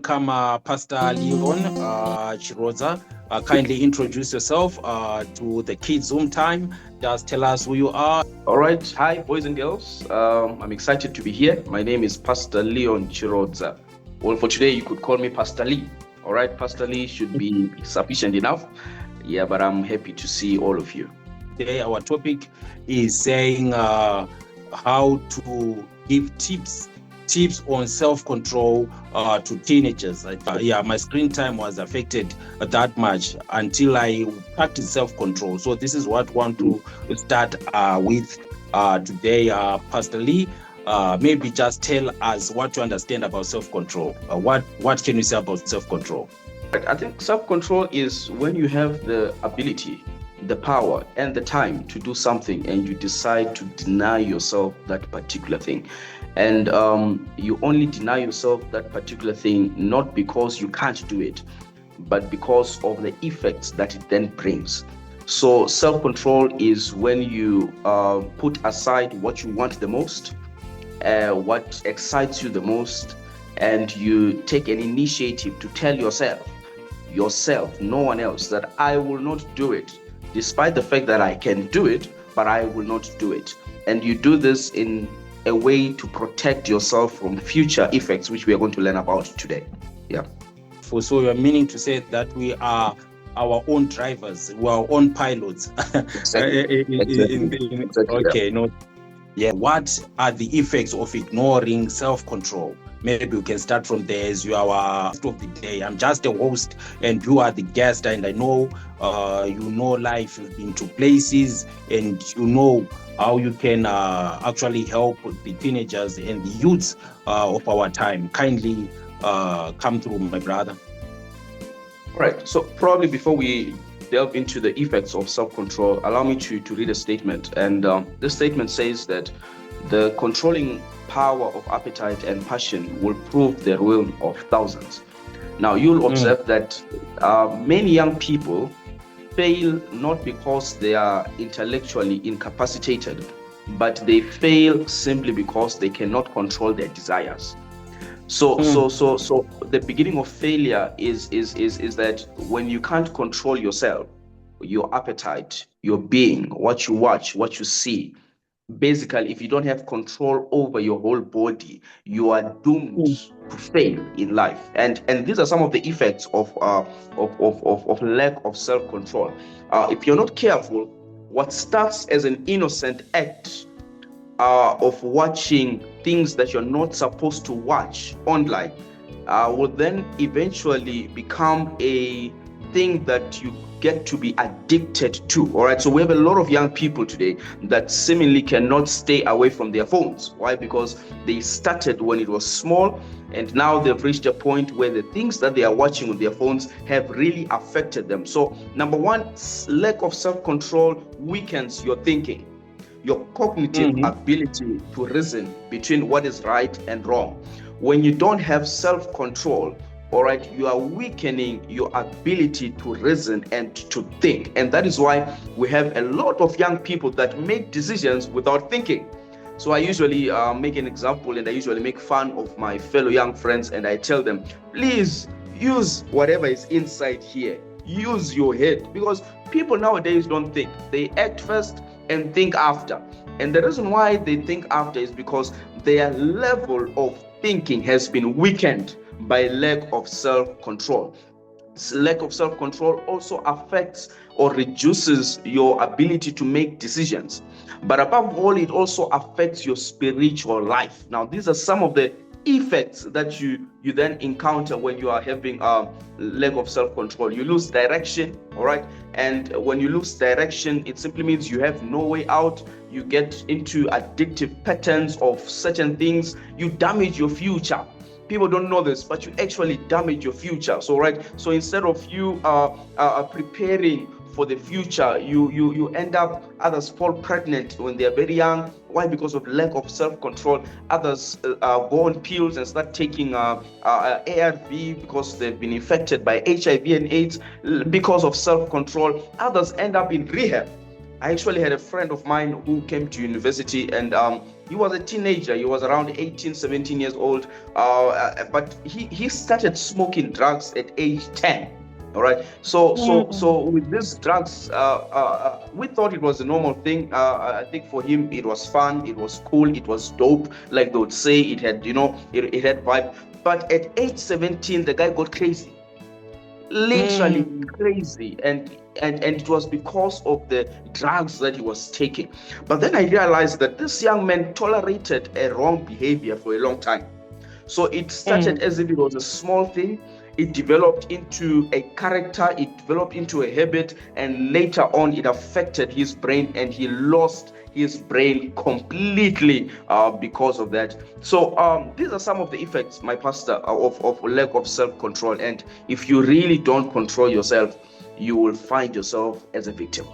welcome Pastor Leone Chirodza. Kindly introduce yourself to the kids Zoom time. Just tell us who you are. All right. Hi, boys and girls. I'm excited to be here. My name is Pastor Leone Chirodza. Well, for today, you could call me Pastor Lee. All right. Pastor Lee should be sufficient enough. Yeah, but I'm happy to see all of you. Today, our topic is saying how to give tips on self-control to teenagers. My screen time was affected that much until I practiced self-control. So this is what I want to start with today. Pastor Lee, maybe just tell us what you understand about self-control. What can you say about self-control? I think self-control is when you have the ability, the power, and the time to do something, and you decide to deny yourself that particular thing. And you only deny yourself that particular thing not because you can't do it, but because of the effects that it then brings. So self-control is when you put aside what you want the most, what excites you the most, and you take an initiative to tell yourself, no one else, that I will not do it, despite the fact that I can do it, but I will not do it. And you do this in a way to protect yourself from future effects, which we are going to learn about today. Yeah. So you're meaning to say that we are our own drivers, we are our own pilots. Exactly. Okay, no. Yeah. What are the effects of ignoring self-control? Maybe we can start from there. As you are our host of the day, I'm just a host and you are the guest, and I know you know life, you've been to places, and you know how you can actually help the teenagers and the youths of our time. Kindly come through, my brother. All right. So probably before we delve into the effects of self-control, allow me to read a statement. And this statement says that the controlling power of appetite and passion will prove the ruin of thousands. Now, you'll observe that many young people fail not because they are intellectually incapacitated, but they fail simply because they cannot control their desires. So the beginning of failure is that when you can't control yourself, your appetite, your being, what you watch, what you see. Basically, if you don't have control over your whole body, you are doomed to fail in life. And these are some of the effects of lack of self-control. If you're not careful, what starts as an innocent act of watching things that you're not supposed to watch online will then eventually become a thing that you get to be addicted to. All right, so we have a lot of young people today that seemingly cannot stay away from their phones. Why? Because they started when it was small, and now they've reached a point where the things that they are watching on their phones have really affected them. So number one, lack of self-control weakens your thinking, your cognitive ability to reason between what is right and wrong. When you don't have self-control, all right, you are weakening your ability to reason and to think. And that is why we have a lot of young people that make decisions without thinking. So I usually make an example, and I usually make fun of my fellow young friends, and I tell them, please use whatever is inside here. Use your head, because people nowadays don't think. They act first and think after. And the reason why they think after is because their level of thinking has been weakened by lack of self-control. Lack of self-control also affects or reduces your ability to make decisions. But above all, it also affects your spiritual life. Now, these are some of the effects that you then encounter when you are having lack of self-control. You lose direction, all right? And when you lose direction, it simply means you have no way out. You get into addictive patterns of certain things. You damage your future. People don't know this, but you actually damage your future. So, right. So instead of you preparing for the future, you end up, others fall pregnant when they are very young. Why? Because of lack of self-control. Others go on pills and start taking ARV because they've been infected by HIV and AIDS because of self-control. Others end up in rehab. I actually had a friend of mine who came to university, and He was a teenager. He was around 18, 17 years old. But he started smoking drugs at age 10. All right. So with these drugs, we thought it was a normal thing. I think for him it was fun, it was cool, it was dope. Like they would say, it had, it had vibe. But at age 17, the guy got crazy, literally crazy, and it was because of the drugs that he was taking. But then I realized that this young man tolerated a wrong behavior for a long time. So it started as if it was a small thing. It developed into a character, it developed into a habit, and later on it affected his brain, and he lost his brain completely because of that. So these are some of the effects, my pastor, of lack of self-control. And if you really don't control yourself, you will find yourself as a victim.